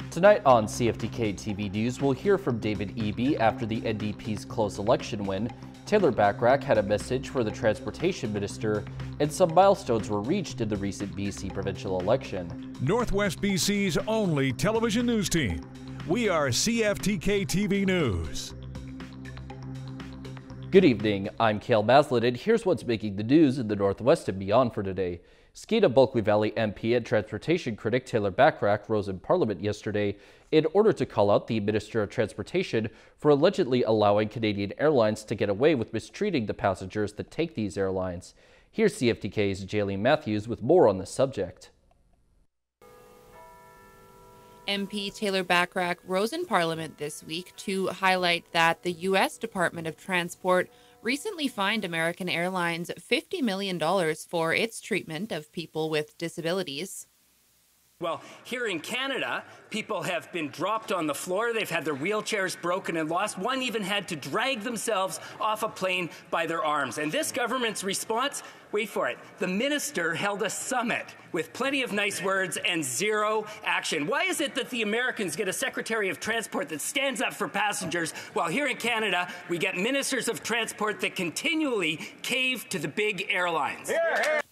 Tonight on CFTK-TV News, we'll hear from David Eby after the NDP's close election win. Taylor Bachrach had a message for the Transportation Minister, and some milestones were reached in the recent BC provincial election. Northwest BC's only television news team. We are CFTK-TV News. Good evening, I'm Cale Maslin, and here's what's making the news in the Northwest and beyond for today. Skeena-Bulkley Valley MP and transportation critic Taylor Bachrach rose in Parliament yesterday in order to call out the Minister of Transportation for allegedly allowing Canadian Airlines to get away with mistreating the passengers that take these airlines. Here's CFTK's Jaylene Matthews with more on the subject. MP Taylor Bachrach rose in Parliament this week to highlight that the U.S. Department of Transport recently fined American Airlines $50 million for its treatment of people with disabilities. Well, here in Canada, people have been dropped on the floor. They've had their wheelchairs broken and lost. One even had to drag themselves off a plane by their arms. And this government's response, wait for it, the minister held a summit with plenty of nice words and zero action. Why is it that the Americans get a Secretary of Transport that stands up for passengers, while here in Canada, we get ministers of transport that continually cave to the big airlines?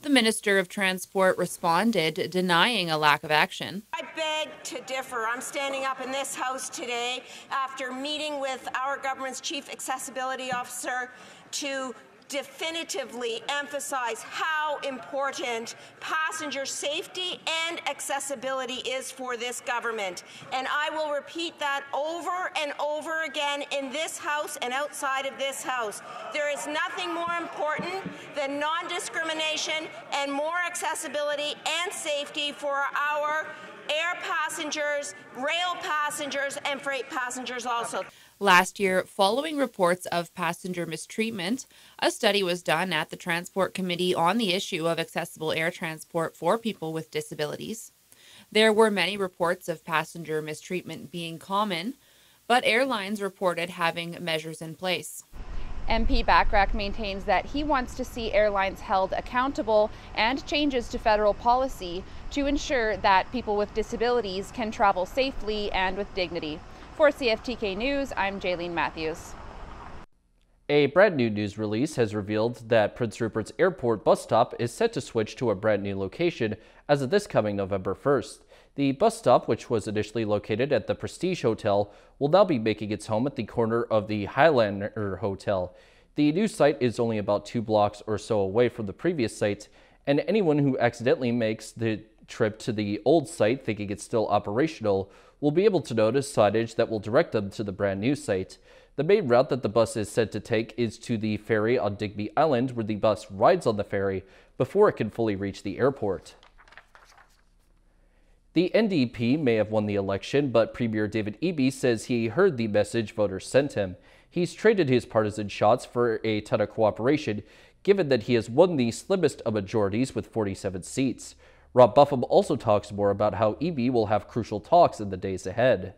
The Minister of Transport responded, denying a lack of action. I beg to differ. I'm standing up in this House today after meeting with our government's Chief Accessibility Officer to definitively emphasize how important passenger safety and accessibility is for this government. And I will repeat that over and over again in this House and outside of this House. There is nothing more important than non-discrimination and more accessibility and safety for our air passengers, rail passengers, and freight passengers also. Last year, following reports of passenger mistreatment, a study was done at the Transport Committee on the issue of accessible air transport for people with disabilities. There were many reports of passenger mistreatment being common, but airlines reported having measures in place. MP Bachrach maintains that he wants to see airlines held accountable and changes to federal policy to ensure that people with disabilities can travel safely and with dignity. For CFTK News, I'm Jaylene Matthews. A brand new news release has revealed that Prince Rupert's Airport bus stop is set to switch to a brand new location as of this coming November 1st. The bus stop, which was initially located at the Prestige Hotel, will now be making its home at the corner of the Highlander Hotel. The new site is only about 2 blocks or so away from the previous site, and anyone who accidentally makes the trip to the old site thinking it's still operational will be able to notice signage that will direct them to the brand new site. The main route that the bus is said to take is to the ferry on Digby Island, where the bus rides on the ferry before it can fully reach the airport. The NDP may have won the election, but Premier David Eby says he heard the message voters sent him. He's traded his partisan shots for a ton of cooperation, given that he has won the slimmest of majorities with 47 seats. Rob Buffum also talks more about how Eby will have crucial talks in the days ahead.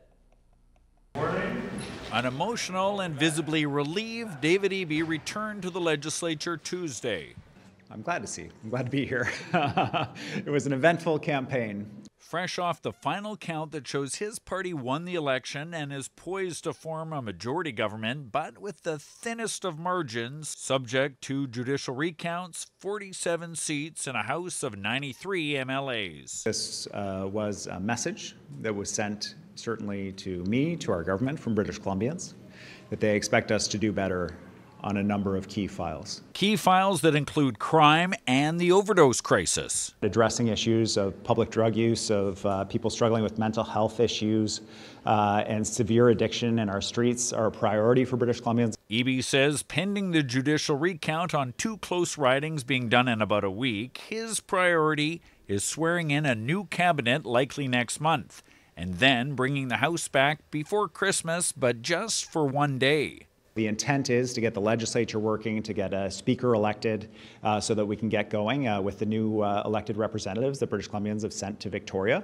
Unemotional and visibly relieved, David Eby returned to the legislature Tuesday. I'm glad to be here. It was an eventful campaign. Fresh off the final count that shows his party won the election and is poised to form a majority government, but with the thinnest of margins, subject to judicial recounts, 47 seats and a House of 93 MLAs. This was a message that was sent certainly to me, to our government from British Columbians, that they expect us to do better on a number of key files. Key files that include crime and the overdose crisis. Addressing issues of public drug use, of people struggling with mental health issues, and severe addiction in our streets are a priority for British Columbians. Eby says pending the judicial recount on 2 close ridings being done in about a week, his priority is swearing in a new cabinet likely next month, and then bringing the House back before Christmas, but just for one day. The intent is to get the legislature working, to get a speaker elected so that we can get going with the new elected representatives that British Columbians have sent to Victoria.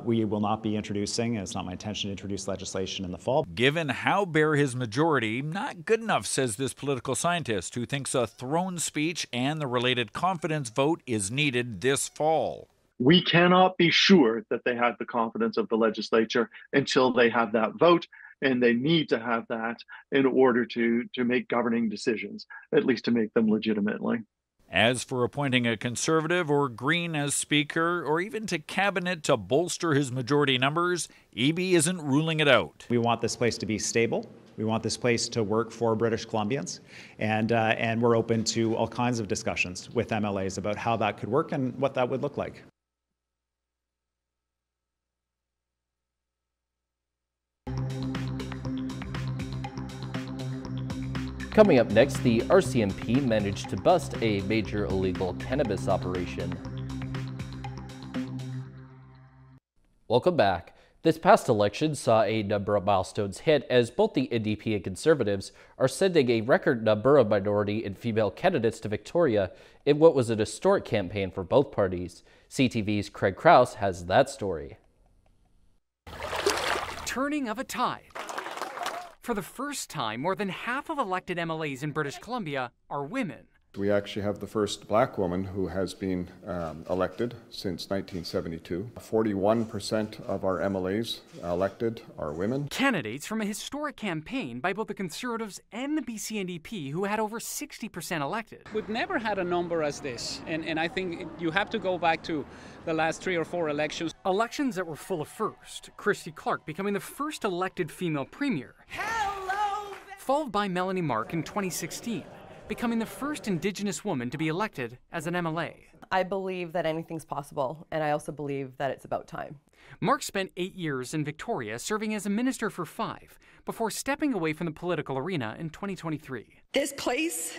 We will not be introducing, and it's not my intention to introduce legislation in the fall. Given how bare his majority, not good enough, says this political scientist who thinks a throne speech and the related confidence vote is needed this fall. We cannot be sure that they have the confidence of the legislature until they have that vote, and they need to have that in order to make governing decisions, at least to make them legitimately. As for appointing a Conservative or Green as Speaker, or even to Cabinet to bolster his majority numbers, Eby isn't ruling it out. We want this place to be stable. We want this place to work for British Columbians, and we're open to all kinds of discussions with MLAs about how that could work and what that would look like. Coming up next, the RCMP managed to bust a major illegal cannabis operation. Welcome back. This past election saw a number of milestones hit as both the NDP and Conservatives are sending a record number of minority and female candidates to Victoria in what was an historic campaign for both parties. CTV's Craig Krause has that story. Turning of a tide. For the first time, more than half of elected MLAs in British Columbia are women. We actually have the first black woman who has been elected since 1972. 41% of our MLAs elected are women. Candidates from a historic campaign by both the Conservatives and the BC NDP who had over 60% elected. We've never had a number as this, and I think you have to go back to the last 3 or 4 elections. Elections that were full of first. Christy Clark becoming the first elected female premier. Hello! Followed by Melanie Mark in 2016. Becoming the first Indigenous woman to be elected as an MLA. I believe that anything's possible, and I also believe that it's about time. Mark spent 8 years in Victoria, serving as a minister for 5, before stepping away from the political arena in 2023. This place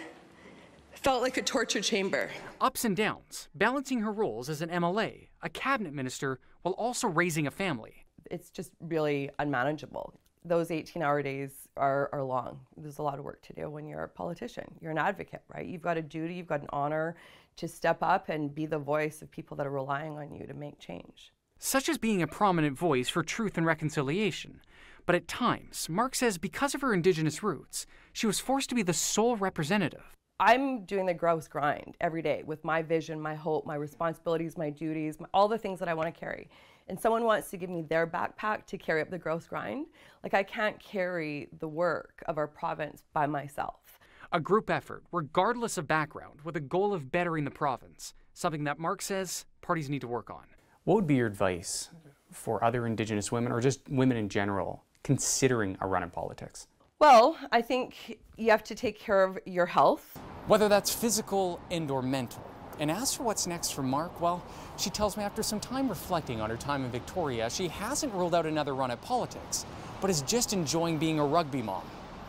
felt like a torture chamber. Ups and downs, balancing her roles as an MLA, a cabinet minister, while also raising a family. It's just really unmanageable. Those 18-hour days are long. There's a lot of work to do when you're a politician. You're an advocate, right? You've got a duty, you've got an honor to step up and be the voice of people that are relying on you to make change. Such as being a prominent voice for truth and reconciliation. But at times, Mark says because of her Indigenous roots, she was forced to be the sole representative. I'm doing the gross grind every day with my vision, my hope, my responsibilities, my duties, all the things that I want to carry. And someone wants to give me their backpack to carry up the gross grind. Like, I can't carry the work of our province by myself. A group effort, regardless of background, with a goal of bettering the province, something that Mark says parties need to work on. What would be your advice for other Indigenous women, or just women in general, considering a run in politics? Well, I think you have to take care of your health. Whether that's physical and/or mental. And as for what's next for Mark, well, she tells me after some time reflecting on her time in Victoria, she hasn't ruled out another run at politics, but is just enjoying being a rugby mom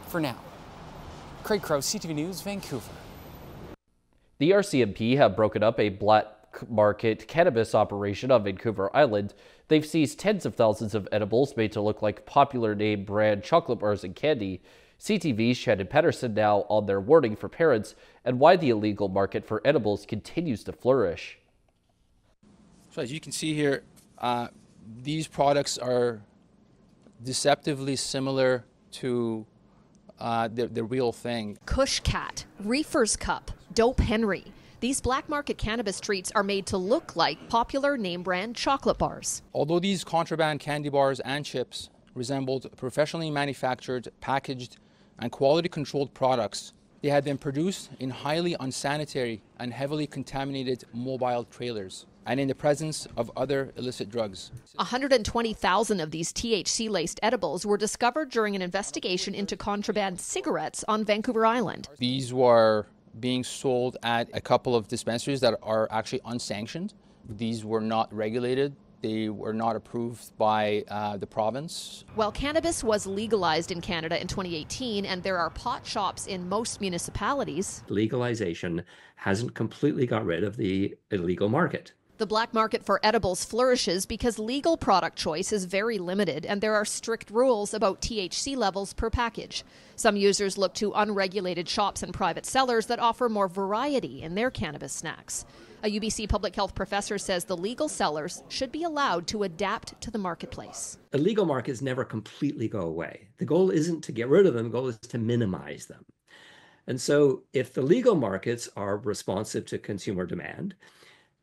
for now. Craig Krause, CTV News, Vancouver. The RCMP have broken up a black market cannabis operation on Vancouver Island. They've seized tens of thousands of edibles made to look like popular name brand chocolate bars and candy. CTV's Shannon Pedersen now on their warning for parents and why the illegal market for edibles continues to flourish. So as you can see here, these products are deceptively similar to the real thing. Kush Cat, Reefer's Cup, Dope Henry. These black market cannabis treats are made to look like popular name brand chocolate bars. Although these contraband candy bars and chips resembled professionally manufactured, packaged, and quality-controlled products, they had been produced in highly unsanitary and heavily contaminated mobile trailers and in the presence of other illicit drugs. 120,000 of these THC-laced edibles were discovered during an investigation into contraband cigarettes on Vancouver Island. These were being sold at a couple of dispensaries that are actually unsanctioned. These were not regulated. They were not approved by the province. While cannabis was legalized in Canada in 2018 and there are pot shops in most municipalities, legalization hasn't completely got rid of the illegal market. The black market for edibles flourishes because legal product choice is very limited and there are strict rules about THC levels per package. Some users look to unregulated shops and private sellers that offer more variety in their cannabis snacks. A UBC public health professor says the legal sellers should be allowed to adapt to the marketplace. Illegal markets never completely go away. The goal isn't to get rid of them, the goal is to minimize them. And so if the legal markets are responsive to consumer demand,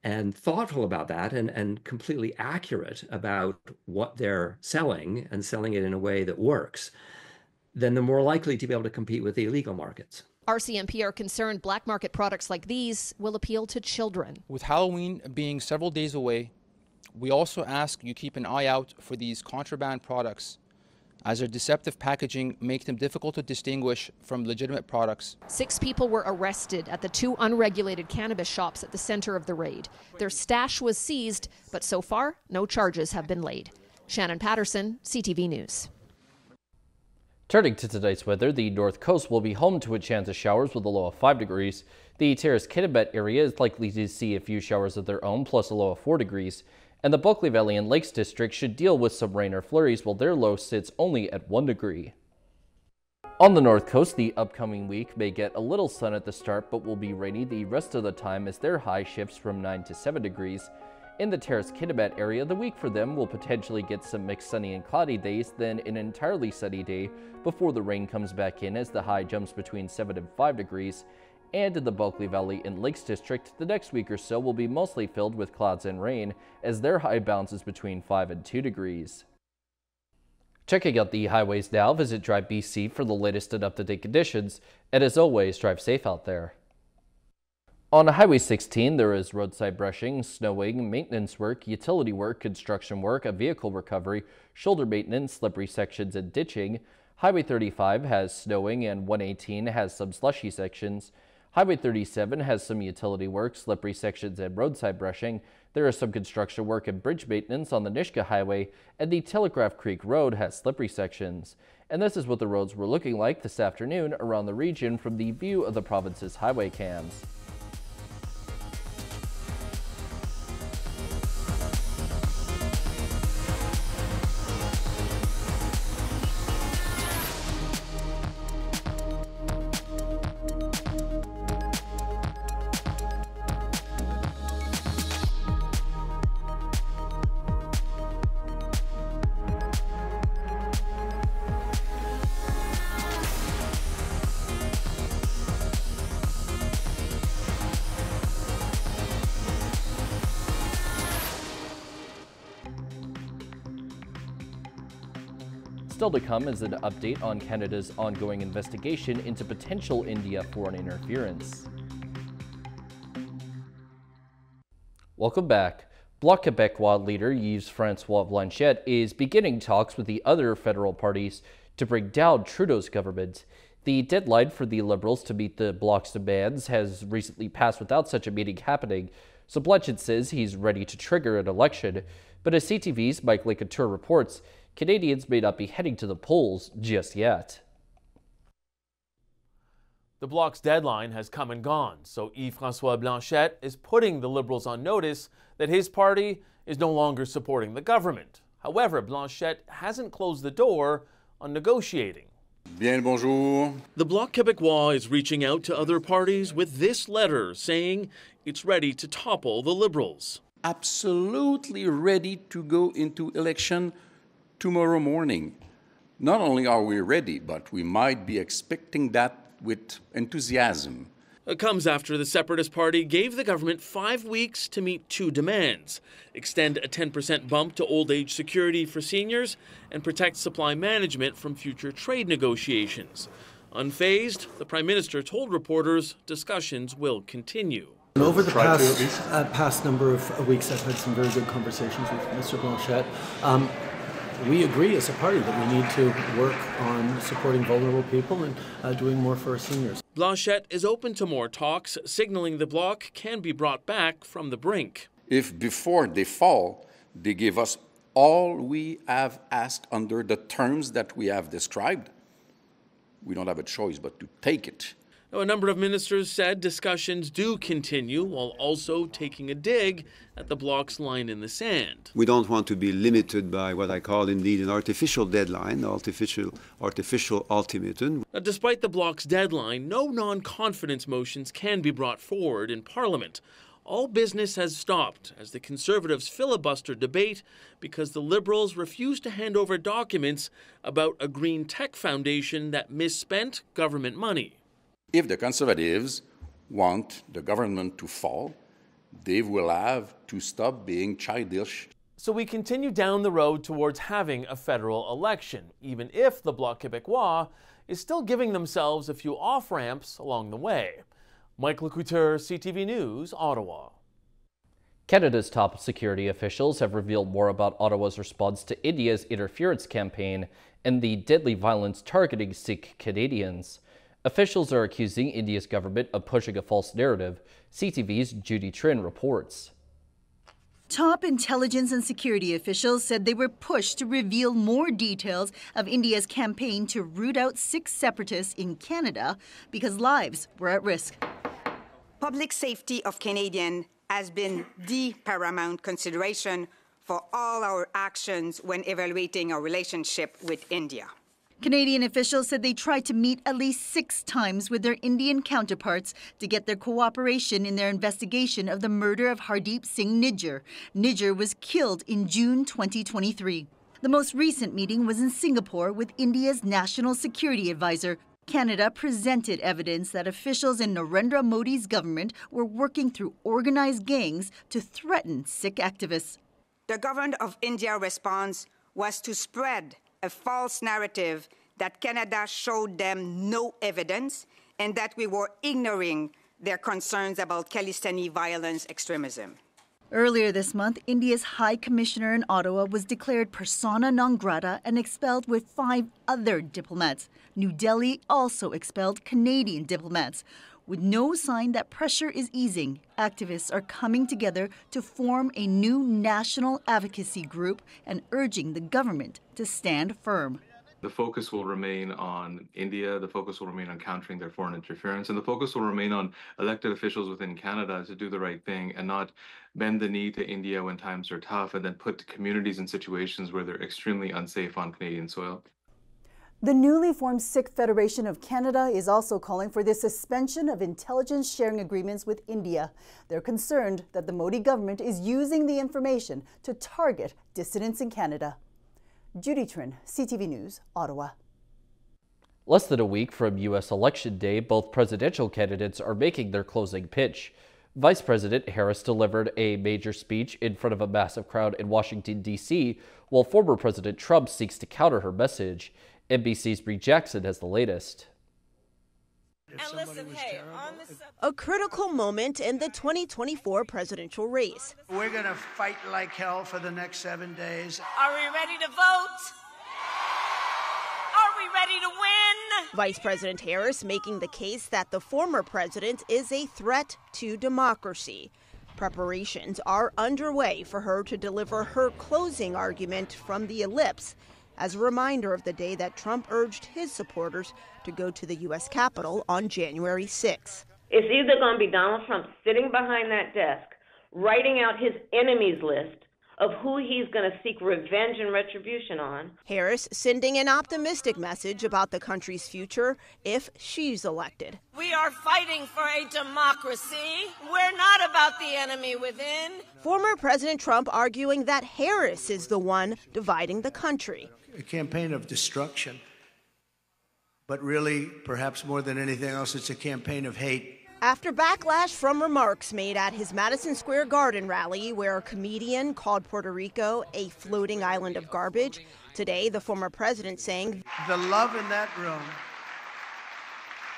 and thoughtful about that and completely accurate about what they're selling and selling it in a way that works, then they're more likely to be able to compete with the illegal markets. RCMP are concerned black market products like these will appeal to children. With Halloween being several days away, we also ask you keep an eye out for these contraband products, as their deceptive packaging makes them difficult to distinguish from legitimate products. 6 people were arrested at the 2 unregulated cannabis shops at the center of the raid. Their stash was seized, but so far, no charges have been laid. Shannon Patterson, CTV News. Turning to tonight's weather, the North Coast will be home to a chance of showers with a low of 5 degrees. The Terrace-Kitimat area is likely to see a few showers of their own, plus a low of 4 degrees. And the Bulkley Valley and Lakes District should deal with some rain or flurries, while their low sits only at 1 degree. On the North Coast, the upcoming week may get a little sun at the start, but will be rainy the rest of the time as their high shifts from 9 to 7 degrees. In the Terrace-Kitimat area, the week for them will potentially get some mixed sunny and cloudy days, then an entirely sunny day before the rain comes back in as the high jumps between 7 and 5 degrees. And in the Bulkley Valley and Lakes District, the next week or so will be mostly filled with clouds and rain as their high bounces between 5 and 2 degrees. Checking out the highways now, visit Drive BC for the latest and up-to-date conditions, and as always, drive safe out there. On Highway 16, there is roadside brushing, snowing, maintenance work, utility work, construction work, a vehicle recovery, shoulder maintenance, slippery sections, and ditching. Highway 35 has snowing and 118 has some slushy sections. Highway 37 has some utility work, slippery sections, and roadside brushing. There is some construction work and bridge maintenance on the Nisga'a Highway, and the Telegraph Creek Road has slippery sections. And this is what the roads were looking like this afternoon around the region from the view of the province's highway cams. Still to come is an update on Canada's ongoing investigation into potential India foreign interference. Welcome back. Bloc Québécois leader Yves-François Blanchet is beginning talks with the other federal parties to bring down Trudeau's government. The deadline for the Liberals to meet the Bloc's demands has recently passed without such a meeting happening, so Blanchet says he's ready to trigger an election. But as CTV's Mike Lecoteur reports, Canadians may not be heading to the polls just yet. The Bloc's deadline has come and gone, so Yves-François Blanchet is putting the Liberals on notice that his party is no longer supporting the government. However, Blanchet hasn't closed the door on negotiating. Bien, bonjour. The Bloc Québécois is reaching out to other parties with this letter saying it's ready to topple the Liberals. Absolutely ready to go into election tomorrow morning. Not only are we ready, but we might be expecting that with enthusiasm. It comes after the Separatist Party gave the government 5 weeks to meet 2 demands: extend a 10% bump to old age security for seniors and protect supply management from future trade negotiations. Unfazed, the Prime Minister told reporters discussions will continue. Over the past number of weeks, I've had some very good conversations with Mr. Blanchet. We agree as a party that we need to work on supporting vulnerable people and doing more for our seniors. Blanchet is open to more talks, signaling the Bloc can be brought back from the brink. If before they fall, they give us all we have asked under the terms that we have described, we don't have a choice but to take it. Now, a number of ministers said discussions do continue while also taking a dig at the Bloc's line in the sand. We don't want to be limited by what I call indeed an artificial deadline, artificial ultimatum. Now, despite the Bloc's deadline, no non-confidence motions can be brought forward in Parliament. All business has stopped as the Conservatives filibuster debate because the Liberals refuse to hand over documents about a green tech foundation that misspent government money. If the Conservatives want the government to fall, they will have to stop being childish. So we continue down the road towards having a federal election, even if the Bloc Québécois is still giving themselves a few off-ramps along the way. Mike Lecouteur, CTV News, Ottawa. Canada's top security officials have revealed more about Ottawa's response to India's interference campaign and the deadly violence targeting Sikh Canadians. Officials are accusing India's government of pushing a false narrative. CTV's Judy Trin reports. Top intelligence and security officials said they were pushed to reveal more details of India's campaign to root out Sikh separatists in Canada because lives were at risk. Public safety of Canadians has been the paramount consideration for all our actions when evaluating our relationship with India. Canadian officials said they tried to meet at least 6 times with their Indian counterparts to get their cooperation in their investigation of the murder of Hardeep Singh Nijjar. Nijjar was killed in June 2023. The most recent meeting was in Singapore with India's National Security Advisor. Canada presented evidence that officials in Narendra Modi's government were working through organized gangs to threaten Sikh activists. The government of India's response was to spread a false narrative that Canada showed them no evidence and that we were ignoring their concerns about Khalistani violence extremism. Earlier this month, India's High Commissioner in Ottawa was declared persona non grata and expelled with 5 other diplomats. New Delhi also expelled Canadian diplomats. With no sign that pressure is easing, activists are coming together to form a new national advocacy group and urging the government to stand firm. The focus will remain on India, the focus will remain on countering their foreign interference, and the focus will remain on elected officials within Canada to do the right thing and not bend the knee to India when times are tough and then put communities in situations where they're extremely unsafe on Canadian soil. The newly formed Sikh Federation of Canada is also calling for the suspension of intelligence sharing agreements with India. They're concerned that the Modi government is using the information to target dissidents in Canada. Judy Trin, CTV News, Ottawa. Less than a week from U.S. Election Day, both presidential candidates are making their closing pitch. Vice President Harris delivered a major speech in front of a massive crowd in Washington, D.C., while former President Trump seeks to counter her message. NBC's Bree Jackson has the latest. A critical moment in the 2024 presidential race. We're going to fight like hell for the next 7 days. Are we ready to vote? Are we ready to win? Vice President Harris making the case that the former president is a threat to democracy. Preparations are underway for her to deliver her closing argument from the ellipse, as a reminder of the day that Trump urged his supporters to go to the U.S. Capitol on January 6th. It's either going to be Donald Trump sitting behind that desk, writing out his enemies list of who he's going to seek revenge and retribution on. Harris sending an optimistic message about the country's future if she's elected. We are fighting for a democracy. We're not about the enemy within. Former President Trump arguing that Harris is the one dividing the country. A campaign of destruction. But really, perhaps more than anything else, it's a campaign of hate. After backlash from remarks made at his Madison Square Garden rally, where a comedian called Puerto Rico a floating island of garbage, today the former president saying, "The love in that room,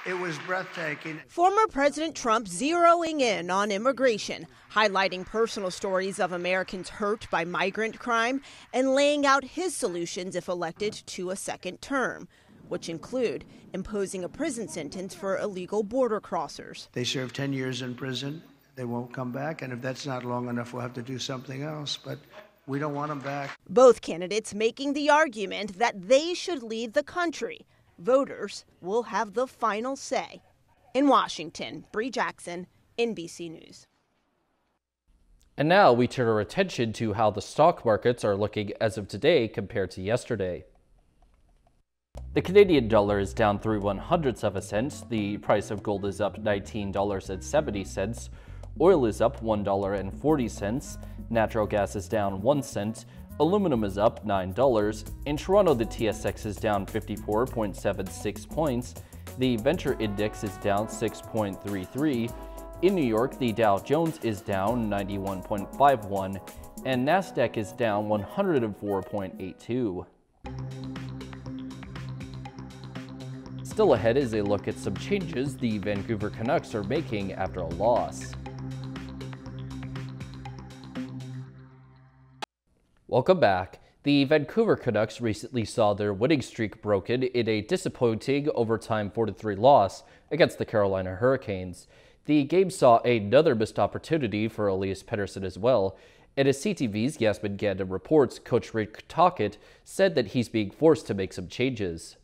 it was breathtaking." Former President Trump zeroing in on immigration, highlighting personal stories of Americans hurt by migrant crime, and laying out his solutions if elected to a second term, which include imposing a prison sentence for illegal border crossers. They serve 10 years in prison. They won't come back. And if that's not long enough, we'll have to do something else. But we don't want them back. Both candidates making the argument that they should lead the country. Voters will have the final say. In Washington, Bree Jackson, NBC News. And now we turn our attention to how the stock markets are looking as of today compared to yesterday. The Canadian dollar is down 3/100ths of a cent. The price of gold is up $19.70. Oil is up $1.40. Natural gas is down 1 cent. Aluminum is up $9. In Toronto, the TSX is down 54.76 points. The Venture Index is down 6.33. In New York, the Dow Jones is down 91.51 and NASDAQ is down 104.82. Still ahead is a look at some changes the Vancouver Canucks are making after a loss. Welcome back. The Vancouver Canucks recently saw their winning streak broken in a disappointing overtime 4-3 loss against the Carolina Hurricanes. The game saw another missed opportunity for Elias Pettersson as well, and as CTV's Yasmin Gandhi reports, Coach Rick Tocchet said that he's being forced to make some changes.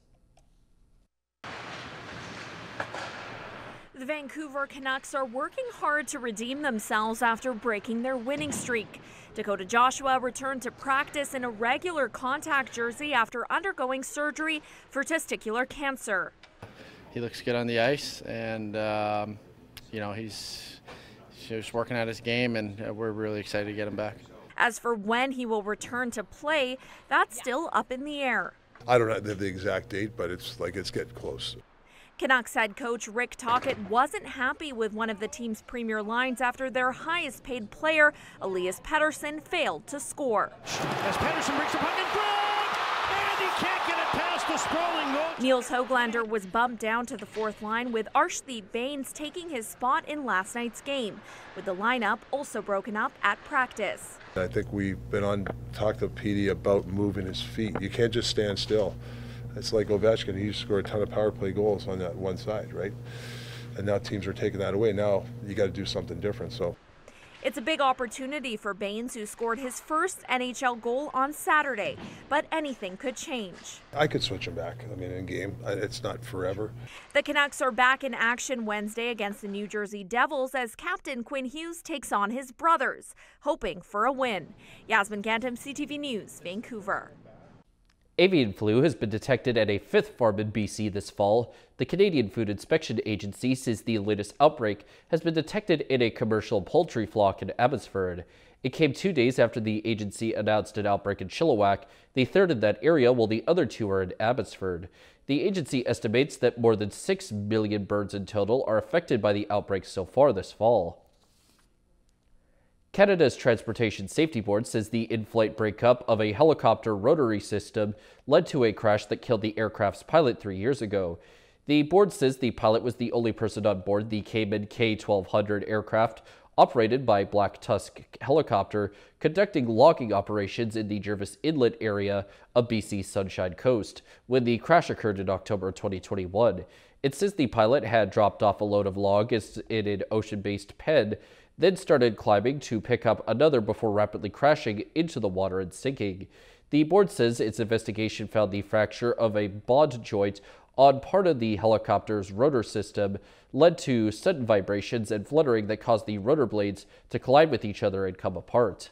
The Vancouver Canucks are working hard to redeem themselves after breaking their winning streak. Dakota Joshua returned to practice in a regular contact jersey after undergoing surgery for testicular cancer. He looks good on the ice, and he's just working at his game, and we're really excited to get him back. As for when he will return to play, that's still up in the air. I don't have the exact date, but it's getting close. Canucks head coach Rick Tocchet wasn't happy with one of the team's premier lines after their highest paid player, Elias Pettersson, failed to score. As Pettersson brings the puck in front, and he can't get it past the sprawling goal. Niels Höglander was bumped down to the fourth line, with Arshdeep Bains taking his spot in last night's game, with the lineup also broken up at practice. I think we've been talked to Petey about moving his feet. You can't just stand still. It's like Ovechkin, he scored a ton of power play goals on that one side, right? And now teams are taking that away. Now you got to do something different. So it's a big opportunity for Bains, who scored his first NHL goal on Saturday, but anything could change. I could switch him back. I mean, in game, it's not forever. The Canucks are back in action Wednesday against the New Jersey Devils as captain Quinn Hughes takes on his brothers, hoping for a win. Yasmin Gandhi, CTV News, Vancouver. Avian flu has been detected at a fifth farm in BC this fall. The Canadian Food Inspection Agency says the latest outbreak has been detected in a commercial poultry flock in Abbotsford. It came 2 days after the agency announced an outbreak in Chilliwack, the third in that area, while the other two are in Abbotsford. The agency estimates that more than 6 million birds in total are affected by the outbreak so far this fall. Canada's Transportation Safety Board says the in-flight breakup of a helicopter rotary system led to a crash that killed the aircraft's pilot 3 years ago. The board says the pilot was the only person on board the Cayman K-1200 aircraft operated by Black Tusk Helicopter, conducting logging operations in the Jervis Inlet area of BC's Sunshine Coast when the crash occurred in October 2021. It says the pilot had dropped off a load of logs in an ocean-based pen, then started climbing to pick up another before rapidly crashing into the water and sinking. The board says its investigation found the fracture of a bond joint on part of the helicopter's rotor system led to sudden vibrations and fluttering that caused the rotor blades to collide with each other and come apart.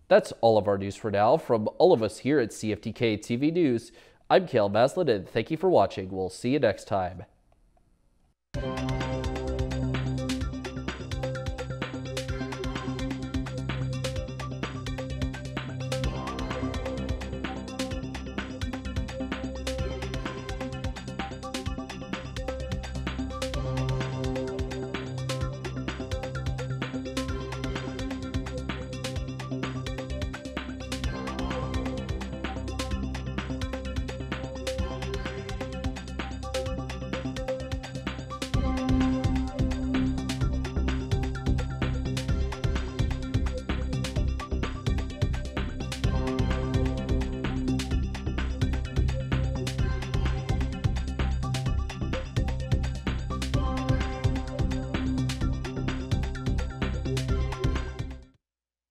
That's all of our news for now. From all of us here at CFTK-TV News, I'm Cale Maslin, and thank you for watching. We'll see you next time.